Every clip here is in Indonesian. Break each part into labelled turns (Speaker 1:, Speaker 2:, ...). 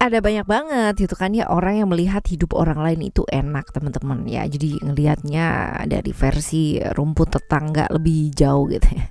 Speaker 1: Ada banyak banget gitu kan ya orang yang melihat hidup orang lain itu enak teman-teman ya. Jadi ngelihatnya dari versi rumput tetangga lebih jauh gitu ya.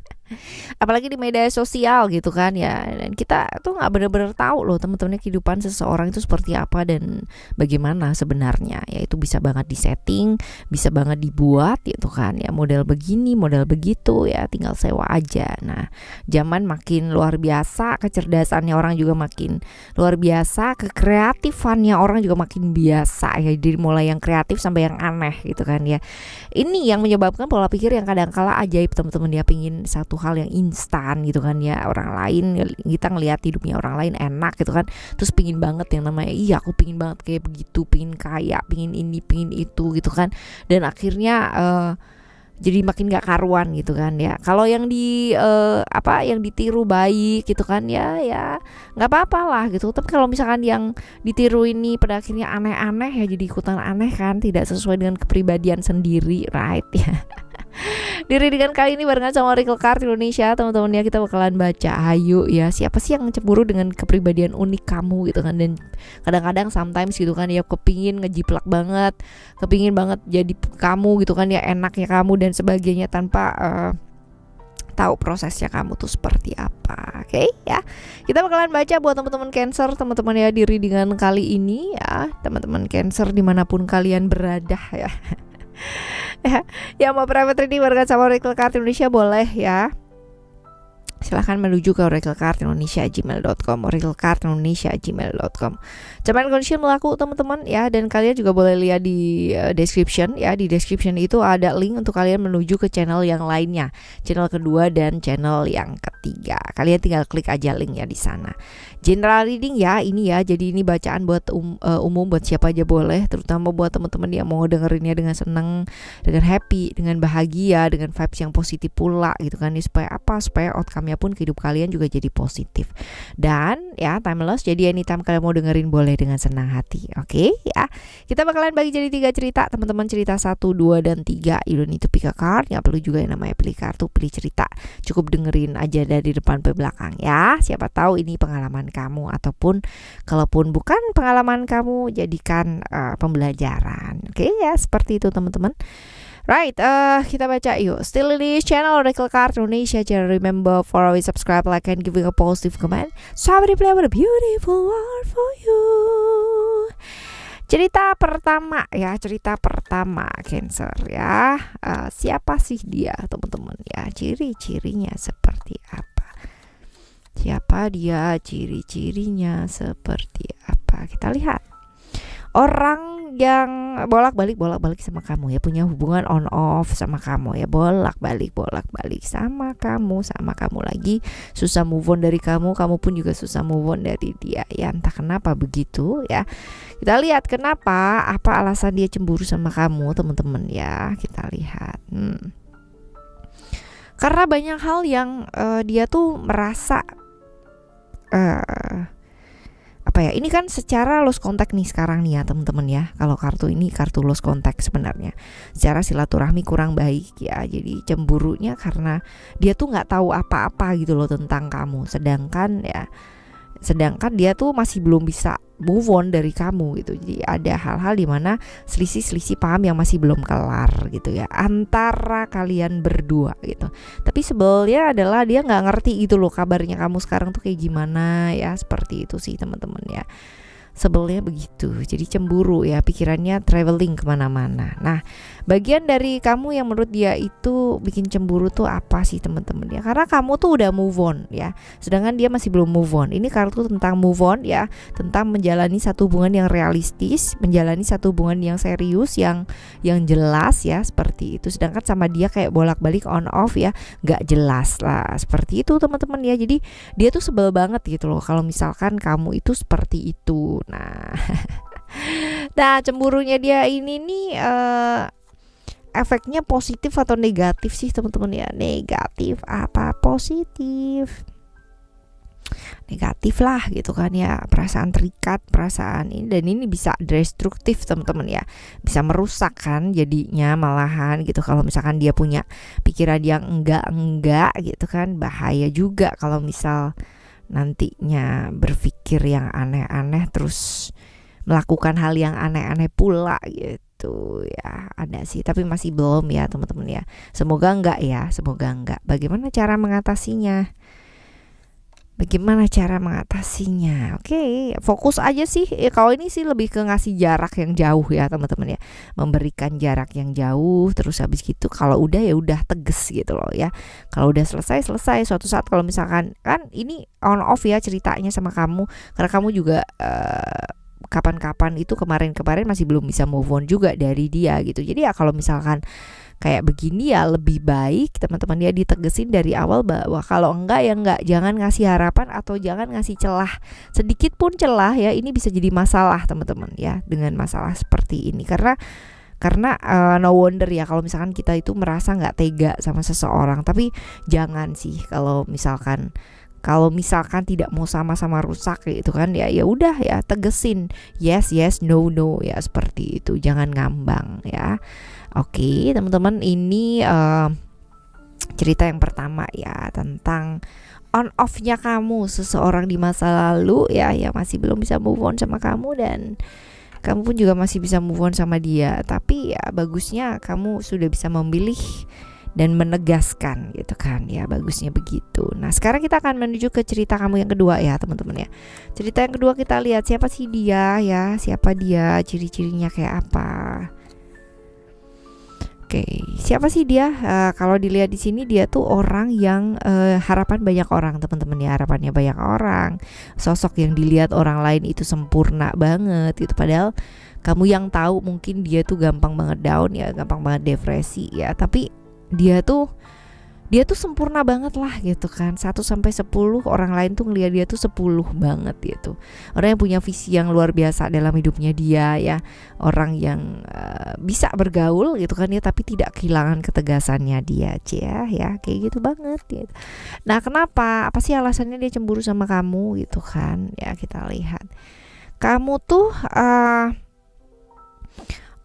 Speaker 1: Apalagi di media sosial gitu kan ya, dan kita tuh nggak bener-bener tahu loh teman-teman kehidupan seseorang itu seperti apa dan bagaimana sebenarnya ya. Itu bisa banget disetting, bisa banget dibuat gitu kan ya, model begini model begitu ya, tinggal sewa aja. Nah zaman makin luar biasa, kecerdasannya orang juga makin luar biasa, kekreatifannya orang juga makin biasa ya, jadi mulai yang kreatif sampai yang aneh gitu kan ya. Ini yang menyebabkan pola pikir yang kadang kala ajaib teman-teman, dia pingin satu hal yang instan gitu kan ya. Orang lain, kita ngelihat hidupnya orang lain enak gitu kan, terus pingin banget yang namanya iya aku pingin banget kayak begitu, pingin kaya, pingin ini pingin itu gitu kan. Dan akhirnya jadi makin gak karuan gitu kan ya. Kalau yang yang ditiru baik gitu kan ya, ya nggak apa-apa lah gitu. Tapi kalau misalkan yang ditiru ini pada akhirnya aneh-aneh ya, jadi ikutan aneh kan, tidak sesuai dengan kepribadian sendiri, right ya. Di readingan kali ini barengan sama Oracle Card Indonesia teman-teman ya, kita bakalan baca hayu ya, siapa sih yang cemburu dengan kepribadian unik kamu gitu kan. Dan kadang-kadang sometimes gitu kan ya, kepingin ngejiplak banget, kepingin banget jadi kamu gitu kan ya, enaknya kamu dan sebagainya, tanpa tahu prosesnya kamu tuh seperti apa. Oke ya, kita bakalan baca buat teman-teman Cancer, teman-teman ya, di readingan kali ini ya, teman-teman Cancer dimanapun kalian berada ya. Ya mau private reading barengan sama Oracle Card Indonesia boleh ya, silahkan menuju ke oraclecardindonesia@gmail.com, oraclecardindonesia@gmail.com. Cuman condition berlaku teman-teman ya, dan kalian juga boleh lihat di description ya. Di description itu ada link untuk kalian menuju ke channel yang lainnya, channel kedua dan channel yang ketiga. Kalian tinggal klik aja linknya di sana. General reading ya ini ya, jadi ini bacaan buat umum, buat siapa aja boleh, terutama buat teman-teman yang mau dengerinnya dengan seneng, dengan happy, dengan bahagia, dengan vibes yang positif pula gitu kan. Ini supaya apa? Supaya outcome-nya pun ke hidup kalian juga jadi positif. Dan ya timeless, jadi anytime kalian mau dengerin boleh dengan senang hati. Oke ya. Kita bakalan bagi jadi 3 cerita teman-teman, cerita 1, 2, dan 3. You don't need to pick a card, nggak perlu juga yang namanya pilih kartu, pilih cerita. Cukup dengerin aja dari depan ke belakang ya. Siapa tahu ini pengalaman kamu, ataupun kalaupun bukan pengalaman kamu, jadikan pembelajaran. Oke ya, seperti itu teman-teman. Right, kita baca yuk. Still in this channel Oracle Card Indonesia. Jangan remember for always subscribe, like, and giving a positive comment. So I will play with a beautiful world for you. Cerita pertama ya, cerita pertama Cancer ya. Siapa sih dia teman-teman ya? Ciri-cirinya seperti apa? Siapa dia, ciri-cirinya seperti apa? Kita lihat. Orang yang bolak-balik sama kamu ya, punya hubungan on off sama kamu ya, bolak-balik sama kamu lagi, susah move on dari kamu pun juga susah move on dari dia ya, entah kenapa begitu ya. Kita lihat kenapa, apa alasan dia cemburu sama kamu teman-teman ya. Kita lihat. Karena banyak hal yang dia tuh merasa apa ya, ini kan secara lost contact nih sekarang nih ya teman-teman ya. Kalau kartu ini kartu lost contact sebenarnya, secara silaturahmi kurang baik ya. Jadi cemburunya karena dia tuh nggak tahu apa-apa gitu loh tentang kamu, sedangkan dia tuh masih belum bisa move on dari kamu gitu. Jadi ada hal-hal di mana selisih paham yang masih belum kelar gitu ya antara kalian berdua gitu. Tapi sebelnya adalah dia nggak ngerti gitu loh kabarnya kamu sekarang tuh kayak gimana ya, seperti itu sih teman-teman ya. Sebelnya begitu, jadi cemburu ya, pikirannya traveling kemana-mana. Nah, bagian dari kamu yang menurut dia itu bikin cemburu tuh apa sih teman-teman ya? Karena kamu tuh udah move on ya, sedangkan dia masih belum move on. Ini kartu tentang move on ya, tentang menjalani satu hubungan yang realistis, menjalani satu hubungan yang serius, yang jelas ya, seperti itu. Sedangkan sama dia kayak bolak-balik on off ya, nggak jelas lah, seperti itu teman-teman ya. Jadi dia tuh sebel banget gitu loh kalau misalkan kamu itu seperti itu. Nah, cemburunya dia ini nih efeknya positif atau negatif sih teman-teman ya? Negatif apa positif? Negatif lah gitu kan ya, perasaan terikat, perasaan ini, dan ini bisa destruktif teman-teman ya, bisa merusak kan jadinya malahan gitu. Kalau misalkan dia punya pikiran yang enggak gitu kan, bahaya juga kalau misal nantinya berpikir yang aneh-aneh terus melakukan hal yang aneh-aneh pula gitu ya. Ada sih, tapi masih belum ya teman-teman ya. Semoga enggak ya, semoga enggak. Bagaimana cara mengatasinya? Bagaimana cara mengatasinya? Oke, fokus aja sih. Kalau ini sih lebih ke ngasih jarak yang jauh ya teman-teman ya. Memberikan jarak yang jauh. Terus habis gitu kalau udah ya udah tegas gitu loh ya. Kalau udah selesai selesai. Suatu saat kalau misalkan kan ini on off ya ceritanya sama kamu. Karena kamu juga kapan-kapan itu kemarin-kemarin masih belum bisa move on juga dari dia gitu. Jadi ya kalau misalkan kayak begini ya lebih baik teman-teman ya ditegesin dari awal bahwa kalau enggak ya enggak, jangan ngasih harapan atau jangan ngasih celah, sedikit pun celah ya, ini bisa jadi masalah teman-teman ya dengan masalah seperti ini. Karena no wonder ya kalau misalkan kita itu merasa nggak tega sama seseorang, tapi jangan sih kalau misalkan tidak mau sama-sama rusak gitu kan ya, ya udah ya tegesin yes yes no no ya, seperti itu, jangan ngambang ya. Oke teman-teman, ini cerita yang pertama ya tentang on off-nya kamu seseorang di masa lalu ya, yang masih belum bisa move on sama kamu, dan kamu pun juga masih bisa move on sama dia. Tapi ya bagusnya kamu sudah bisa memilih dan menegaskan gitu kan ya, bagusnya begitu. Nah sekarang kita akan menuju ke cerita kamu yang kedua ya teman-teman ya. Cerita yang kedua kita lihat siapa sih dia ya, siapa dia, ciri-cirinya kayak apa. Oke, siapa sih dia? Kalau dilihat di sini dia tuh orang yang harapan banyak orang teman-teman ya, harapannya banyak orang. Sosok yang dilihat orang lain itu sempurna banget gitu, padahal kamu yang tahu mungkin dia tuh gampang banget down ya, gampang banget depresi ya, tapi dia tuh sempurna banget lah gitu kan. 1 sampai 10 orang lain tuh ngelihat dia tuh 10 banget gitu. Orang yang punya visi yang luar biasa dalam hidupnya dia ya. Orang yang bisa bergaul gitu kan ya, tapi tidak kehilangan ketegasannya dia ya, kayak gitu banget gitu. Nah, kenapa? Apa sih alasannya dia cemburu sama kamu gitu kan? Ya, kita lihat. Kamu tuh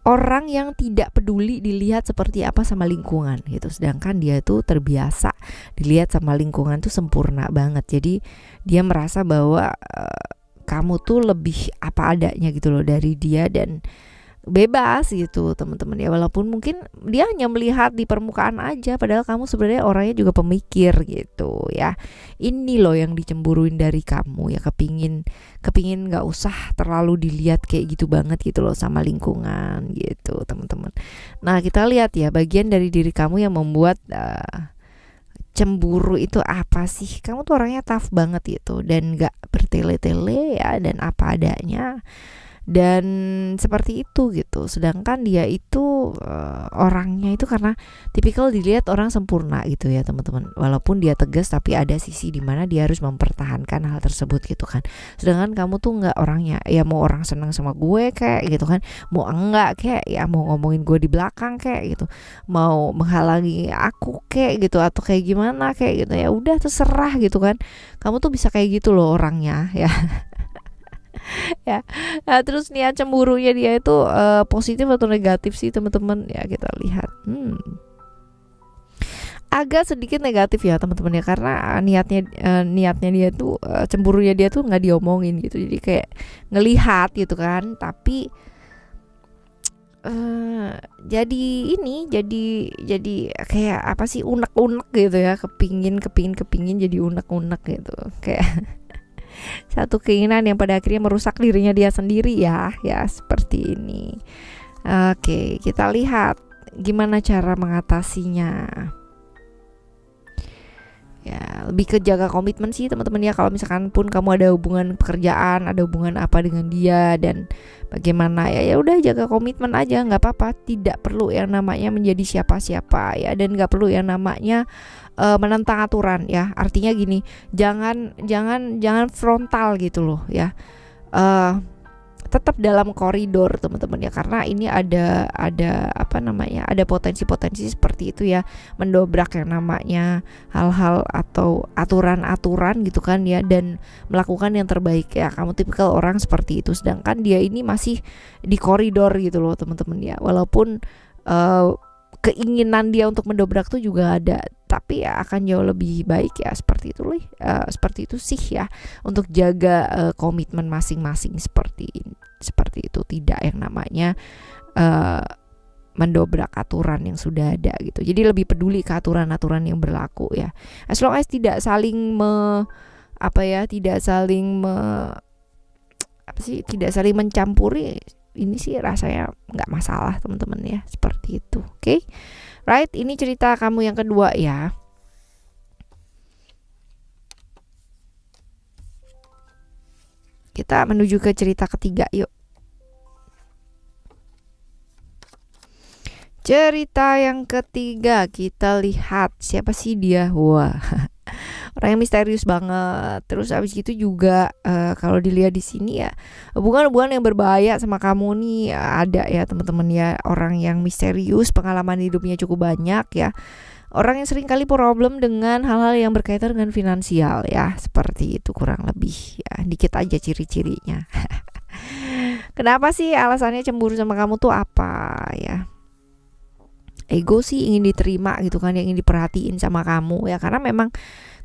Speaker 1: orang yang tidak peduli dilihat seperti apa sama lingkungan gitu, sedangkan dia tuh terbiasa dilihat sama lingkungan tuh sempurna banget. Jadi dia merasa bahwa kamu tuh lebih apa adanya gitu loh dari dia, dan bebas gitu teman-teman ya, walaupun mungkin dia hanya melihat di permukaan aja, padahal kamu sebenarnya orangnya juga pemikir gitu ya. Ini loh yang dicemburuin dari kamu ya, kepingin nggak usah terlalu dilihat kayak gitu banget gitu loh sama lingkungan gitu teman-teman. Nah kita lihat ya bagian dari diri kamu yang membuat cemburu itu apa sih. Kamu tuh orangnya tough banget gitu, dan nggak bertele-tele ya, dan apa adanya, dan seperti itu gitu. Sedangkan dia itu orangnya itu karena tipikal dilihat orang sempurna gitu ya teman-teman. Walaupun dia tegas, tapi ada sisi dimana dia harus mempertahankan hal tersebut gitu kan. Sedangkan kamu tuh nggak orangnya ya, mau orang senang sama gue kayak gitu kan, mau enggak kayak ya, mau ngomongin gue di belakang kayak gitu, mau menghalangi aku kayak gitu, atau kayak gimana kayak gitu ya, udah terserah gitu kan. Kamu tuh bisa kayak gitu loh orangnya ya. Ya, nah, terus niat cemburunya dia itu positif atau negatif sih teman-teman ya, kita lihat. Agak sedikit negatif ya teman-teman ya, karena niatnya dia tuh cemburunya dia tuh nggak diomongin gitu, jadi kayak ngelihat gitu kan, tapi jadi kayak apa sih, unek-unek gitu ya, kepingin jadi unek-unek gitu, kayak satu keinginan yang pada akhirnya merusak dirinya dia sendiri ya seperti ini. Oke, kita lihat gimana cara mengatasinya. Ya, lebih ke jaga komitmen sih teman-teman ya. Kalau misalkan pun kamu ada hubungan pekerjaan, ada hubungan apa dengan dia, dan bagaimana ya udah jaga komitmen aja, nggak apa-apa. Tidak perlu yang namanya menjadi siapa-siapa ya, dan nggak perlu yang namanya menentang aturan ya. Artinya gini, jangan frontal gitu loh ya. Tetap dalam koridor teman-teman ya, karena ini ada apa namanya, ada potensi seperti itu ya, mendobrak yang namanya hal-hal atau aturan gitu kan ya, dan melakukan yang terbaik ya. Kamu tipikal orang seperti itu, sedangkan dia ini masih di koridor gitu loh teman-teman ya, walaupun keinginan dia untuk mendobrak tuh juga ada, tapi ya akan jauh lebih baik ya seperti itu seperti itu sih ya, untuk jaga komitmen masing-masing seperti itu, tidak yang namanya mendobrak aturan yang sudah ada gitu. Jadi lebih peduli ke aturan-aturan yang berlaku ya, as long as tidak saling tidak saling mencampuri, ini sih rasanya nggak masalah teman-teman ya, seperti itu. Oke, right, ini cerita kamu yang kedua ya. Kita menuju ke cerita ketiga yuk. Cerita yang ketiga, kita lihat siapa sih dia. Wah, orang yang misterius banget. Terus abis itu juga kalau dilihat di sini ya, hubungan-hubungan yang berbahaya sama kamu nih ada ya teman-teman ya. Orang yang misterius, pengalaman hidupnya cukup banyak ya. Orang yang sering kali problem dengan hal-hal yang berkaitan dengan finansial ya, seperti itu kurang lebih ya. Dikit aja ciri-cirinya. Kenapa sih alasannya cemburu sama kamu tuh apa ya? Ego sih, ingin diterima gitu kan, yang ingin diperhatiin sama kamu ya, karena memang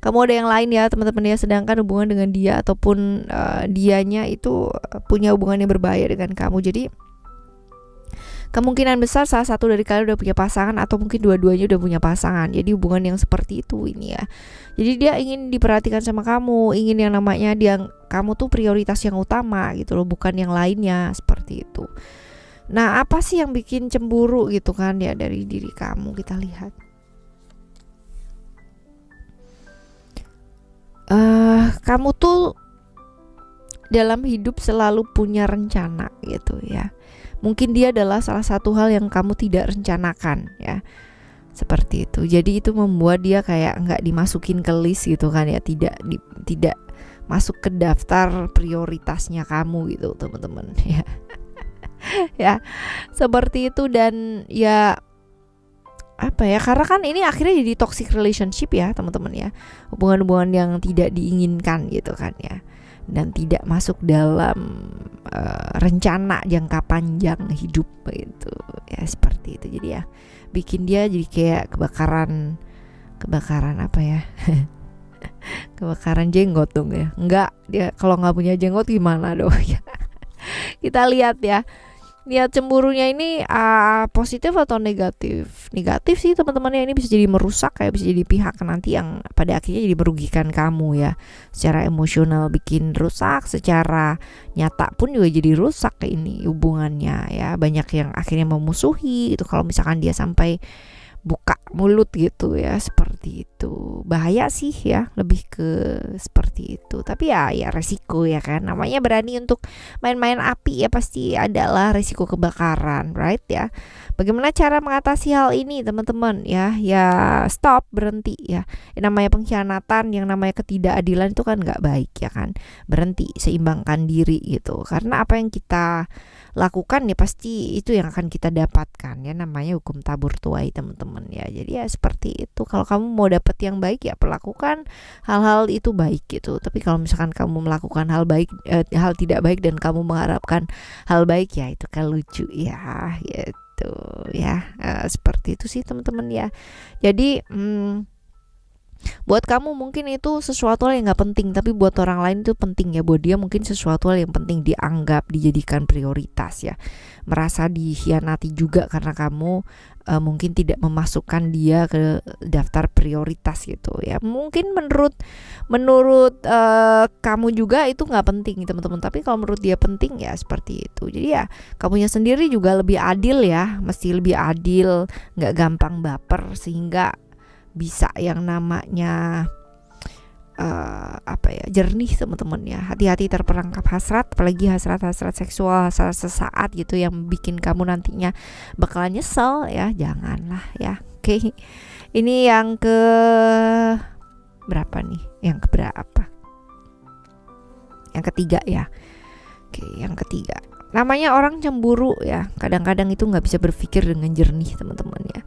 Speaker 1: kamu ada yang lain ya teman-teman ya, sedangkan hubungan dengan dia ataupun dianya itu punya hubungan yang berbahaya dengan kamu. Jadi kemungkinan besar salah satu dari kalian udah punya pasangan, atau mungkin dua-duanya udah punya pasangan. Jadi hubungan yang seperti itu ini ya. Jadi dia ingin diperhatikan sama kamu, ingin yang namanya kamu tuh prioritas yang utama gitu loh, bukan yang lainnya, seperti itu. Nah, apa sih yang bikin cemburu gitu kan ya dari diri kamu? Kita lihat. Kamu tuh dalam hidup selalu punya rencana gitu ya. Mungkin dia adalah salah satu hal yang kamu tidak rencanakan ya. Seperti itu. Jadi itu membuat dia kayak nggak dimasukin ke list gitu kan ya, tidak masuk ke daftar prioritasnya kamu gitu teman-teman ya. Ya seperti itu. Dan ya apa ya, karena kan ini akhirnya jadi toxic relationship ya teman-teman ya, hubungan-hubungan yang tidak diinginkan gitu kan ya, dan tidak masuk dalam rencana jangka panjang hidup gitu ya, seperti itu. Jadi ya bikin dia jadi kayak kebakaran apa ya kebakaran jenggot dong ya. Enggak, dia kalau nggak punya jenggot gimana dong ya. Kita lihat ya, niat cemburunya ini positif atau negatif? Negatif sih teman-teman ya, ini bisa jadi merusak, kayak bisa jadi pihak nanti yang pada akhirnya jadi merugikan kamu ya, secara emosional bikin rusak, secara nyata pun juga jadi rusak kayak ini hubungannya ya. Banyak yang akhirnya memusuhi itu kalau misalkan dia sampai buka mulut gitu ya, seperti itu. Bahaya sih ya, lebih ke seperti itu. Tapi ya resiko ya kan, namanya berani untuk main-main api ya, pasti adalah resiko kebakaran, right ya. Bagaimana cara mengatasi hal ini teman-teman ya? Ya stop, berhenti ya. Yang namanya pengkhianatan, yang namanya ketidakadilan itu kan nggak baik ya kan. Berhenti, seimbangkan diri gitu. Karena apa yang kita lakukan ya pasti itu yang akan kita dapatkan ya, namanya hukum tabur tuai teman-teman ya. Jadi ya seperti itu, kalau kamu mau dapat yang baik ya perlakukan hal-hal itu baik gitu. Tapi kalau misalkan kamu melakukan hal tidak baik dan kamu mengharapkan hal baik ya, itu kan lucu ya gitu ya. Seperti itu sih teman-teman ya. Jadi buat kamu mungkin itu sesuatu hal yang gak penting, tapi buat orang lain itu penting ya. Buat dia mungkin sesuatu hal yang penting, dianggap, dijadikan prioritas ya. Merasa dikhianati juga karena kamu mungkin tidak memasukkan dia ke daftar prioritas gitu ya. Mungkin menurut kamu juga itu gak penting teman-teman, tapi kalau menurut dia penting ya seperti itu. Jadi ya kamunya sendiri juga lebih adil ya, mesti lebih adil, gak gampang baper, sehingga bisa yang namanya jernih teman-teman ya. Hati-hati terperangkap hasrat, apalagi hasrat seksual, hasrat sesaat gitu yang bikin kamu nantinya bakalan nyesel ya. Janganlah ya. Oke. Ini yang ke berapa nih? Yang keberapa? Yang ketiga ya. Oke, yang ketiga. Namanya orang cemburu ya. Kadang-kadang itu nggak bisa berpikir dengan jernih teman-teman ya.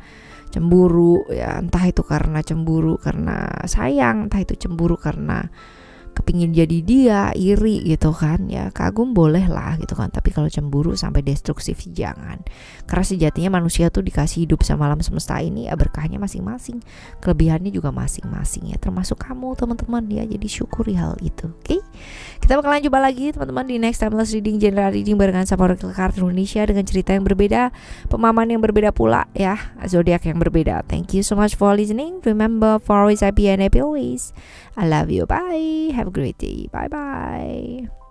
Speaker 1: Cemburu ya, entah itu karena cemburu karena sayang, entah itu cemburu karena kepingin jadi dia, iri gitu kan ya, kagum boleh lah gitu kan, tapi kalau cemburu sampai destruktif jangan. Karena sejatinya manusia tuh dikasih hidup sama alam semesta ini ya berkahnya masing-masing, kelebihannya juga masing-masing ya, termasuk kamu teman-teman ya. Jadi syukuri hal itu. Oke, kita bakalan jumpa lagi teman-teman di next timeless reading, general reading barengan sama Oracle Card Indonesia dengan cerita yang berbeda, pemahaman yang berbeda pula ya, zodiak yang berbeda. Thank you so much for listening. Remember, for always happy and happy always. I love you. Bye. Have a great day. Bye bye.